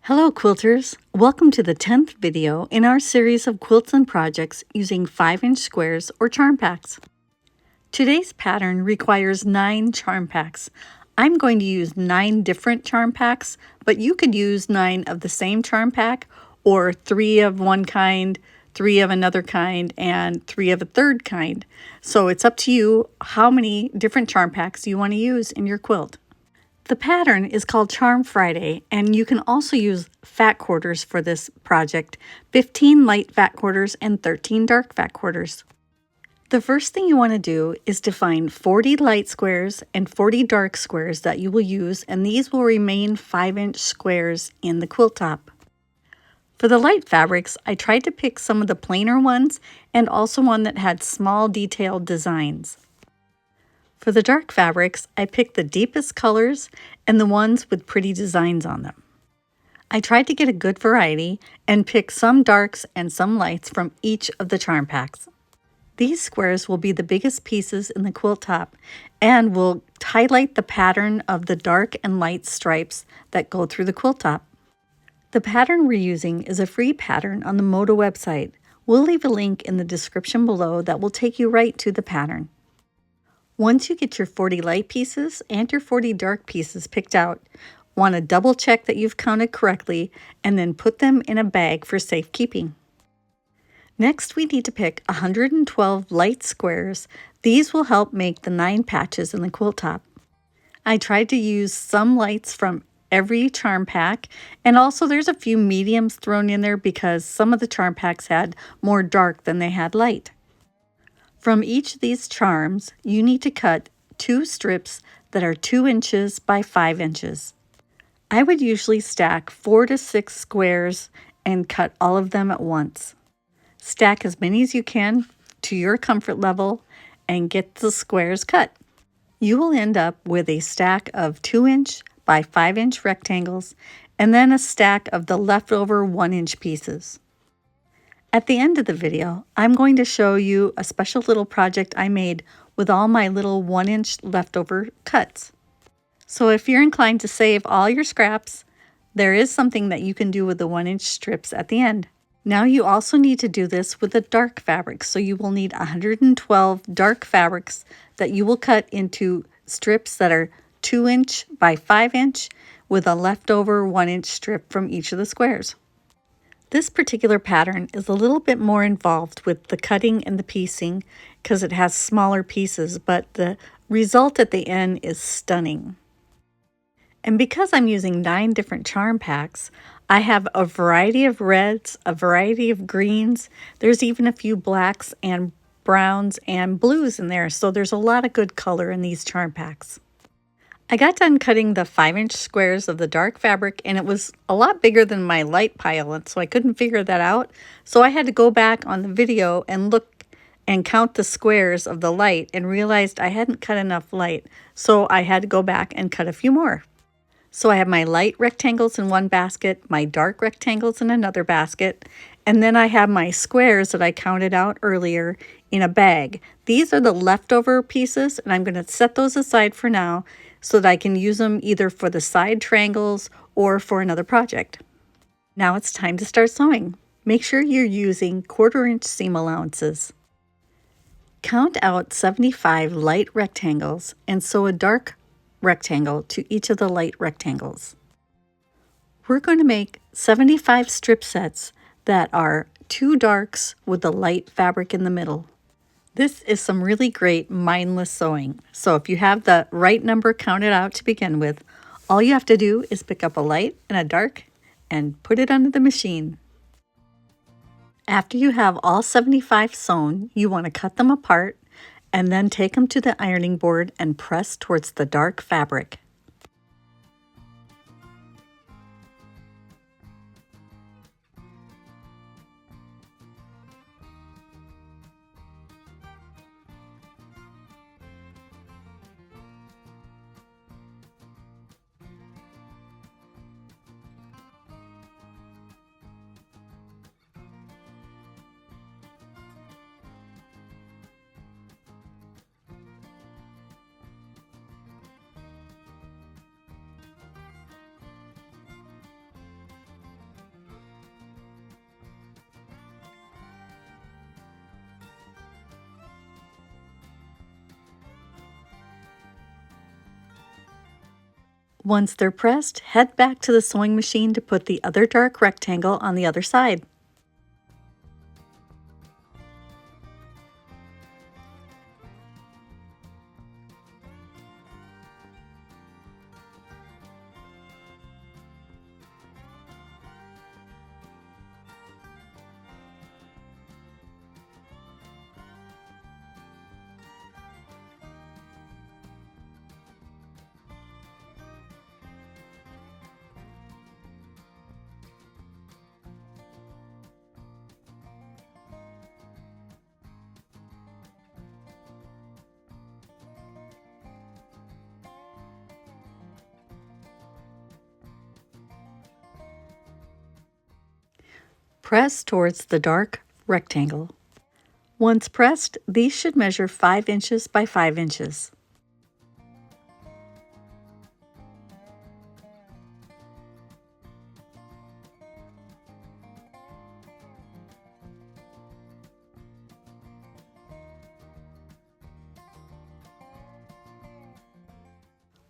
Hello quilters! Welcome to the 10th video in our series of quilts and projects using 5-inch squares or charm packs. Today's pattern requires 9 charm packs. I'm going to use 9 different charm packs, but you could use 9 of the same charm pack or 3 of one kind, 3 of another kind, and 3 of a third kind. So it's up to you how many different charm packs you want to use in your quilt. The pattern is called Charm Friday, and you can also use fat quarters for this project, 15 light fat quarters and 13 dark fat quarters. The first thing you want to do is to find 40 light squares and 40 dark squares that you will use, and these will remain 5-inch squares in the quilt top. For the light fabrics, I tried to pick some of the plainer ones and also one that had small detailed designs. For the dark fabrics, I picked the deepest colors and the ones with pretty designs on them. I tried to get a good variety and pick some darks and some lights from each of the charm packs. These squares will be the biggest pieces in the quilt top and will highlight the pattern of the dark and light stripes that go through the quilt top. The pattern we're using is a free pattern on the Moda website. We'll leave a link in the description below that will take you right to the pattern. Once you get your 40 light pieces and your 40 dark pieces picked out, want to double check that you've counted correctly and then put them in a bag for safekeeping. Next, we need to pick 112 light squares. These will help make the 9 patches in the quilt top. I tried to use some lights from every charm pack, and also there's a few mediums thrown in there because some of the charm packs had more dark than they had light. From each of these charms, you need to cut 2 strips that are 2 inches by 5 inches. I would usually stack 4 to 6 squares and cut all of them at once. Stack as many as you can to your comfort level and get the squares cut. You will end up with a stack of 2-inch by 5-inch rectangles and then a stack of the leftover 1-inch pieces. At the end of the video, I'm going to show you a special little project I made with all my little 1-inch leftover cuts. So if you're inclined to save all your scraps, there is something that you can do with the 1-inch strips at the end. Now you also need to do this with the dark fabrics, so you will need 112 dark fabrics that you will cut into strips that are 2-inch by 5-inch with a leftover 1-inch strip from each of the squares. This particular pattern is a little bit more involved with the cutting and the piecing because it has smaller pieces, but the result at the end is stunning. And because I'm using 9 different charm packs, I have a variety of reds, a variety of greens. There's even a few blacks and browns and blues in there, so there's a lot of good color in these charm packs. I got done cutting the 5-inch squares of the dark fabric, and it was a lot bigger than my light pile, and so I couldn't figure that out. So I had to go back on the video and look and count the squares of the light and realized I hadn't cut enough light, so I had to go back and cut a few more. So I have my light rectangles in one basket, my dark rectangles in another basket, and then I have my squares that I counted out earlier in a bag. These are the leftover pieces, and I'm going to set those aside for now so that I can use them either for the side triangles or for another project. Now it's time to start sewing. Make sure you're using 1/4-inch seam allowances. Count out 75 light rectangles and sew a dark rectangle to each of the light rectangles. We're going to make 75 strip sets that are 2 darks with the light fabric in the middle. This is some really great mindless sewing. So if you have the right number counted out to begin with, all you have to do is pick up a light and a dark and put it under the machine. After you have all 75 sewn, you want to cut them apart and then take them to the ironing board and press towards the dark fabric. Once they're pressed, head back to the sewing machine to put the other dark rectangle on the other side. Press towards the dark rectangle. Once pressed, these should measure 5 inches by 5 inches.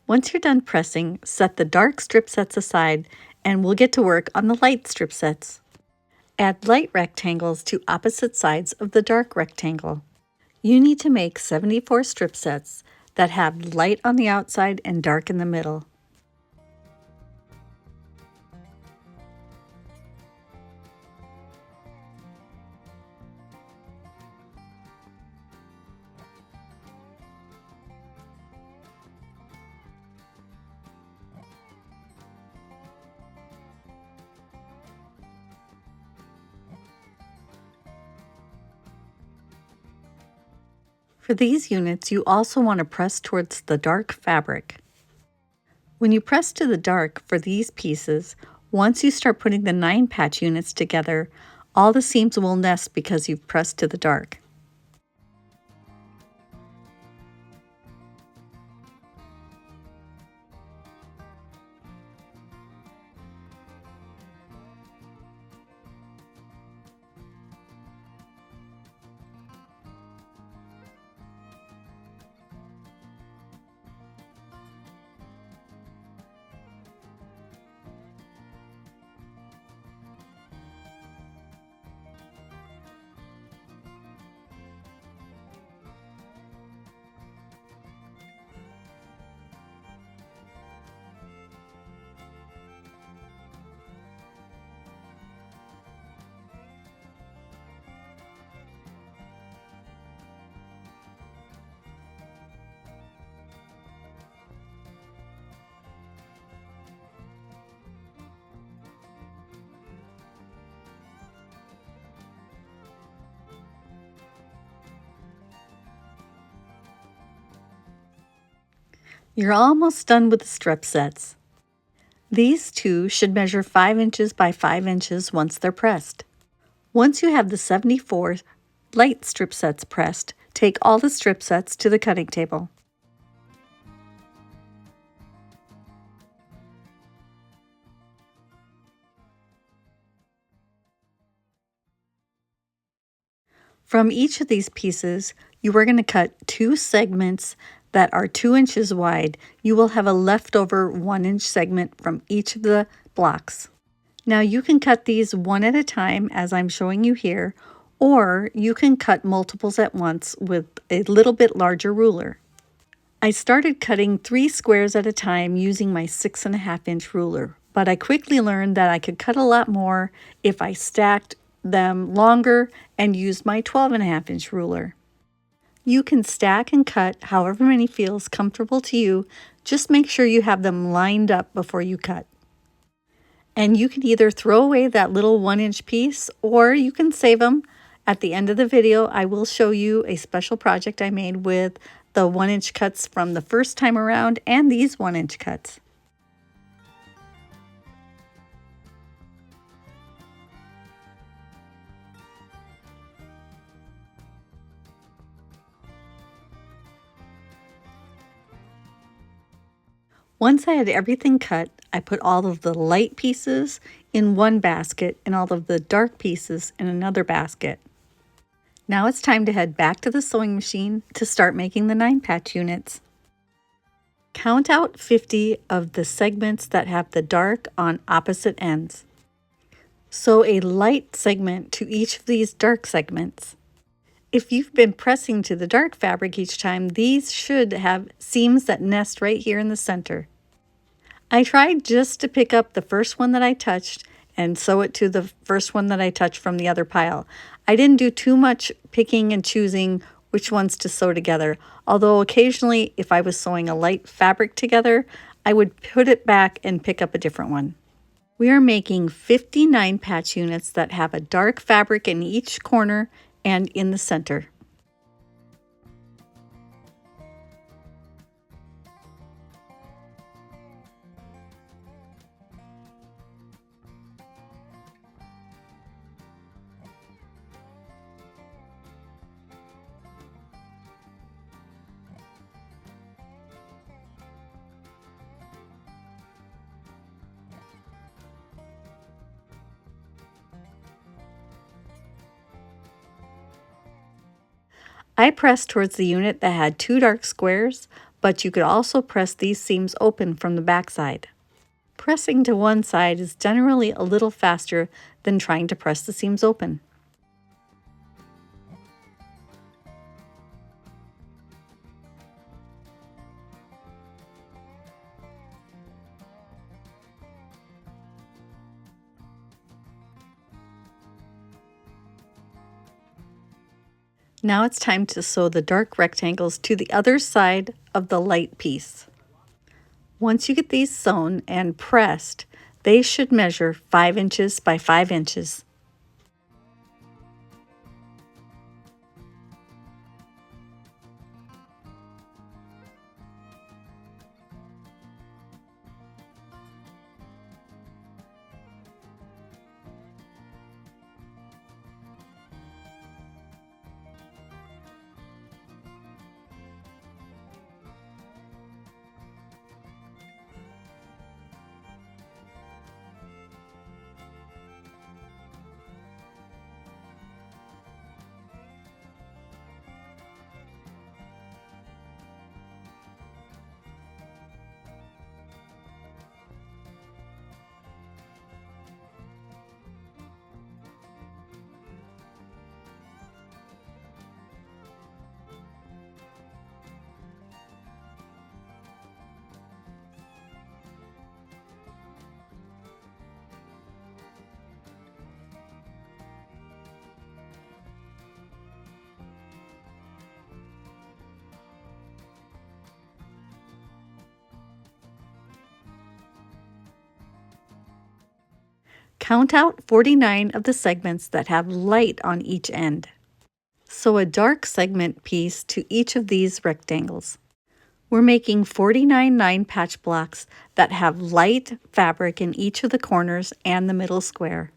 Once you're done pressing, set the dark strip sets aside and we'll get to work on the light strip sets. Add light rectangles to opposite sides of the dark rectangle. You need to make 74 strip sets that have light on the outside and dark in the middle. For these units, you also want to press towards the dark fabric. When you press to the dark for these pieces, once you start putting the 9-patch units together, all the seams will nest because you've pressed to the dark. You're almost done with the strip sets. These two should measure 5 inches by 5 inches once they're pressed. Once you have the 74 light strip sets pressed, take all the strip sets to the cutting table. From each of these pieces, you are going to cut 2 segments that are 2 inches wide. You will have a leftover 1-inch segment from each of the blocks. Now you can cut these one at a time as I'm showing you here, or you can cut multiples at once with a little bit larger ruler. I started cutting 3 squares at a time using my 6.5-inch ruler, but I quickly learned that I could cut a lot more if I stacked them longer and used my 12.5-inch ruler. You can stack and cut however many feels comfortable to you. Just make sure you have them lined up before you cut. And you can either throw away that little 1-inch piece or you can save them. At the end of the video, I will show you a special project I made with the 1-inch cuts from the first time around and these 1-inch cuts. Once I had everything cut, I put all of the light pieces in one basket and all of the dark pieces in another basket. Now it's time to head back to the sewing machine to start making the 9-patch units. Count out 50 of the segments that have the dark on opposite ends. Sew a light segment to each of these dark segments. If you've been pressing to the dark fabric each time, these should have seams that nest right here in the center. I tried just to pick up the first one that I touched and sew it to the first one that I touched from the other pile. I didn't do too much picking and choosing which ones to sew together, although occasionally if I was sewing a light fabric together, I would put it back and pick up a different one. We are making 59 patch units that have a dark fabric in each corner and in the center. I pressed towards the unit that had 2 dark squares, but you could also press these seams open from the back side. Pressing to one side is generally a little faster than trying to press the seams open. Now it's time to sew the dark rectangles to the other side of the light piece. Once you get these sewn and pressed, they should measure 5 inches by 5 inches. Count out 49 of the segments that have light on each end. Sew a dark segment piece to each of these rectangles. We're making 49 9 patch blocks that have light fabric in each of the corners and the middle square.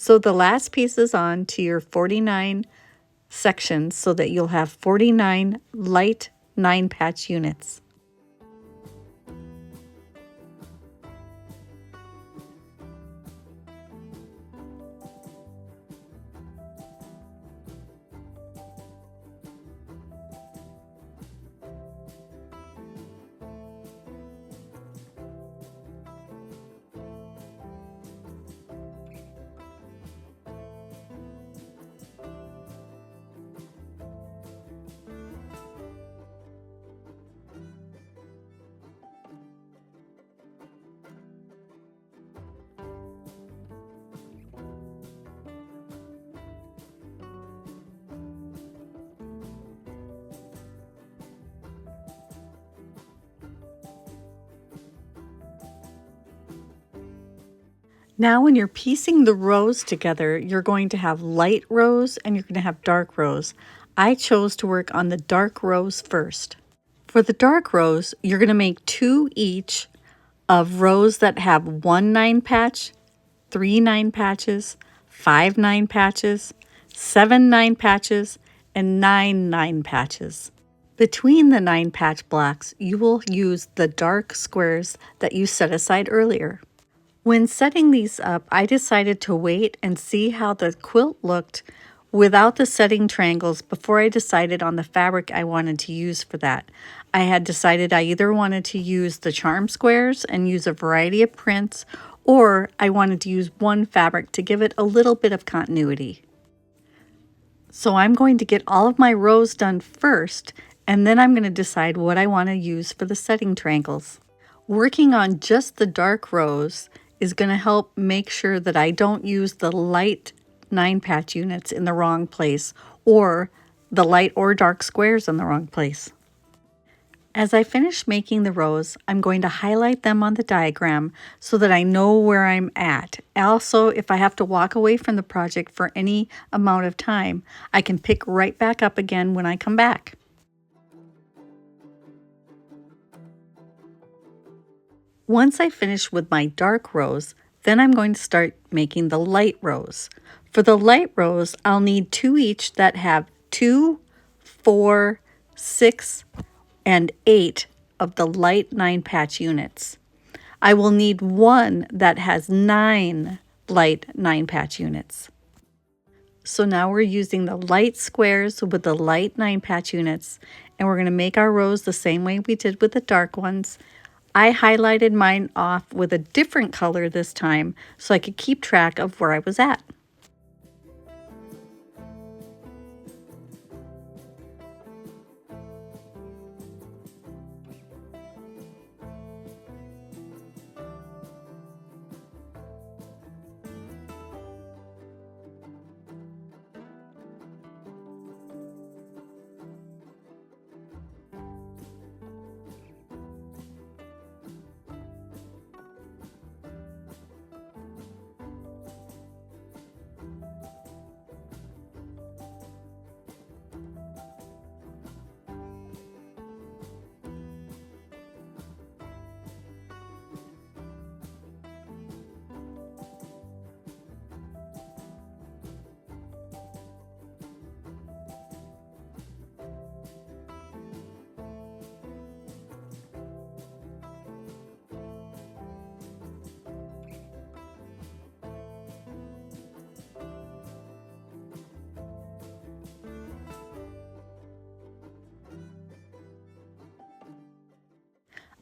Sew the last pieces on to your 49 sections so that you'll have 49 light 9 patch units. Now when you're piecing the rows together, you're going to have light rows and you're going to have dark rows. I chose to work on the dark rows first. For the dark rows, you're going to make 2 each of rows that have 1 9 patch, 3 9 patches, 5 9 patches, 7 9 patches, and 9 9 patches. Between the 9 patch blocks, you will use the dark squares that you set aside earlier. When setting these up, I decided to wait and see how the quilt looked without the setting triangles before I decided on the fabric I wanted to use for that. I had decided I either wanted to use the charm squares and use a variety of prints, or I wanted to use one fabric to give it a little bit of continuity. So I'm going to get all of my rows done first, and then I'm going to decide what I want to use for the setting triangles. Working on just the dark rows is going to help make sure that I don't use the light 9 patch units in the wrong place or the light or dark squares in the wrong place. As I finish making the rows, I'm going to highlight them on the diagram so that I know where I'm at. Also, if I have to walk away from the project for any amount of time, I can pick right back up again when I come back. Once I finish with my dark rows, then I'm going to start making the light rows. For the light rows, I'll need 2 each that have 2, 4, 6, and 8 of the light 9 patch units. I will need 1 that has 9 light 9 patch units. So now we're using the light squares with the light 9 patch units, and we're going to make our rows the same way we did with the dark ones. I highlighted mine off with a different color this time so I could keep track of where I was at.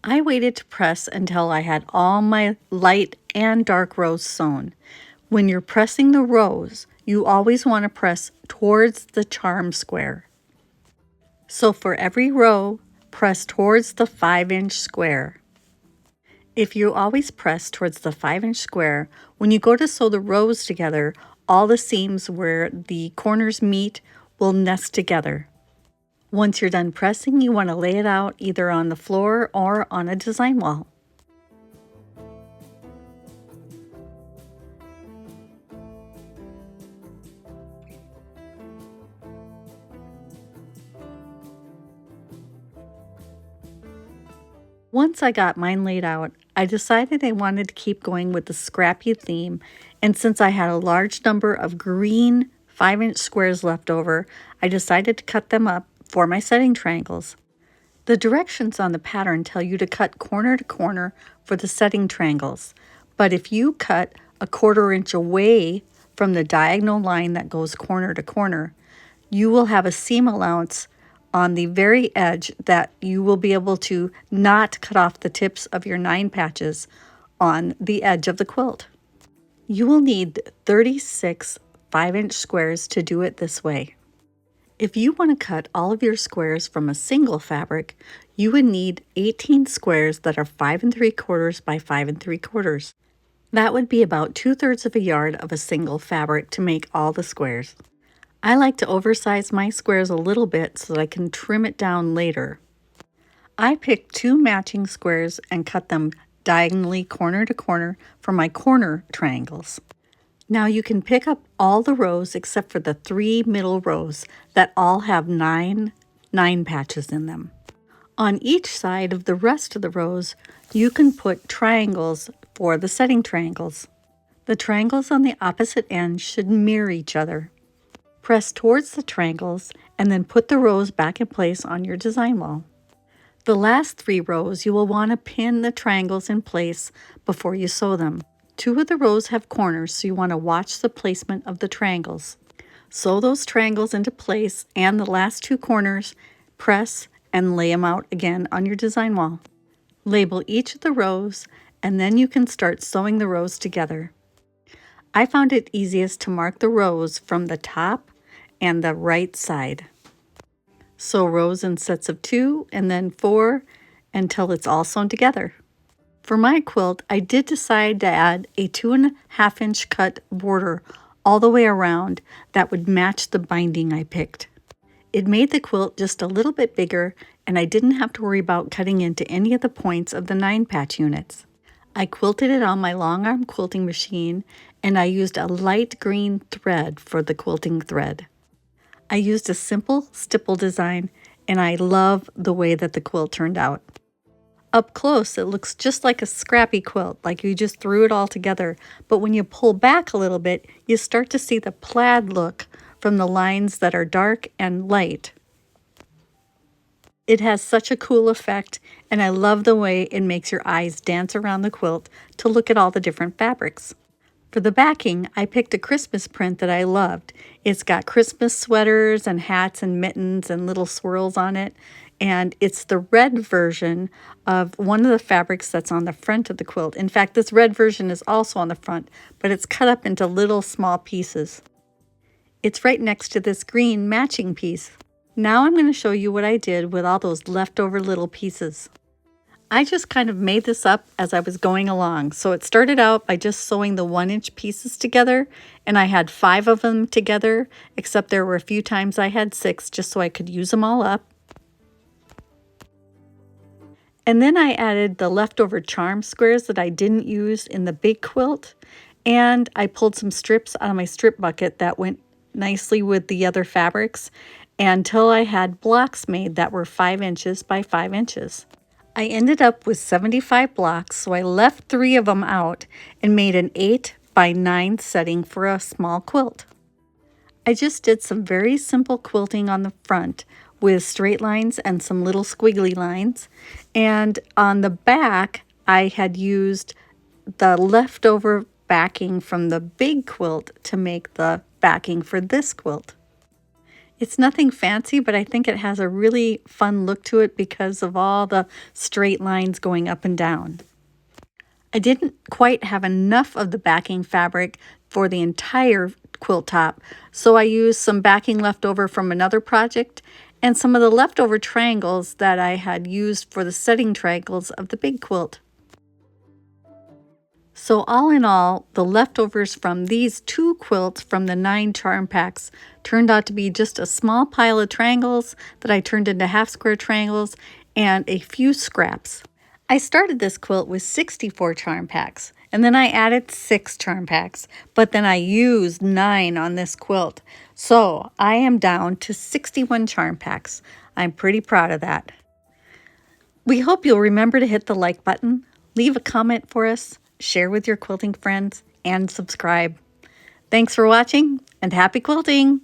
I waited to press until I had all my light and dark rows sewn. When you're pressing the rows, you always want to press towards the charm square. So for every row, press towards the 5-inch square. If you always press towards the 5-inch square, when you go to sew the rows together, all the seams where the corners meet will nest together. Once you're done pressing, you want to lay it out either on the floor or on a design wall. Once I got mine laid out, I decided I wanted to keep going with the scrappy theme, and since I had a large number of green 5-inch squares left over, I decided to cut them up for my setting triangles. The directions on the pattern tell you to cut corner to corner for the setting triangles, but if you cut a 1/4 inch away from the diagonal line that goes corner to corner, you will have a seam allowance on the very edge that you will be able to not cut off the tips of your 9 patches on the edge of the quilt. You will need 36 5-inch squares to do it this way. If you want to cut all of your squares from a single fabric, you would need 18 squares that are 5 3/4 by 5 3/4. That would be about 2/3 of a yard of a single fabric to make all the squares. I like to oversize my squares a little bit so that I can trim it down later. I picked 2 matching squares and cut them diagonally corner to corner for my corner triangles. Now you can pick up all the rows except for the 3 middle rows that all have 9 patches in them. On each side of the rest of the rows, you can put triangles for the setting triangles. The triangles on the opposite ends should mirror each other. Press towards the triangles and then put the rows back in place on your design wall. The last 3 rows, you will want to pin the triangles in place before you sew them. 2 of the rows have corners, so you want to watch the placement of the triangles. Sew those triangles into place and the last 2 corners, press and lay them out again on your design wall. Label each of the rows and then you can start sewing the rows together. I found it easiest to mark the rows from the top and the right side. Sew rows in sets of 2 and then 4 until it's all sewn together. For my quilt, I did decide to add a 2.5 inch cut border all the way around that would match the binding I picked. It made the quilt just a little bit bigger and I didn't have to worry about cutting into any of the points of the 9 patch units. I quilted it on my long arm quilting machine and I used a light green thread for the quilting thread. I used a simple stipple design and I love the way that the quilt turned out. Up close, it looks just like a scrappy quilt, like you just threw it all together. But when you pull back a little bit, you start to see the plaid look from the lines that are dark and light. It has such a cool effect, and I love the way it makes your eyes dance around the quilt to look at all the different fabrics. For the backing, I picked a Christmas print that I loved. It's got Christmas sweaters and hats and mittens and little swirls on it. And it's the red version of one of the fabrics that's on the front of the quilt. In fact, this red version is also on the front, but it's cut up into little small pieces. It's right next to this green matching piece. Now I'm going to show you what I did with all those leftover little pieces. I just kind of made this up as I was going along. So it started out by just sewing the 1 inch pieces together, and I had 5 of them together, except there were a few times I had 6 just so I could use them all up. And then I added the leftover charm squares that I didn't use in the big quilt, and I pulled some strips out of my strip bucket that went nicely with the other fabrics until I had blocks made that were 5 inches by 5 inches. I ended up with 75 blocks, so I left 3 of them out and made an 8 by 9 setting for a small quilt. I just did some very simple quilting on the front with straight lines and some little squiggly lines. And on the back, I had used the leftover backing from the big quilt to make the backing for this quilt. It's nothing fancy, but I think it has a really fun look to it because of all the straight lines going up and down. I didn't quite have enough of the backing fabric for the entire quilt top, so I used some backing left over from another project and some of the leftover triangles that I had used for the setting triangles of the big quilt. So all in all, the leftovers from these 2 quilts from the 9 charm packs turned out to be just a small pile of triangles that I turned into half square triangles and a few scraps. I started this quilt with 64 charm packs, and then I added 6 charm packs, but then I used 9 on this quilt. So I am down to 61 charm packs. I'm pretty proud of that. We hope you'll remember to hit the like button, leave a comment for us, share with your quilting friends, and subscribe. Thanks for watching, and happy quilting!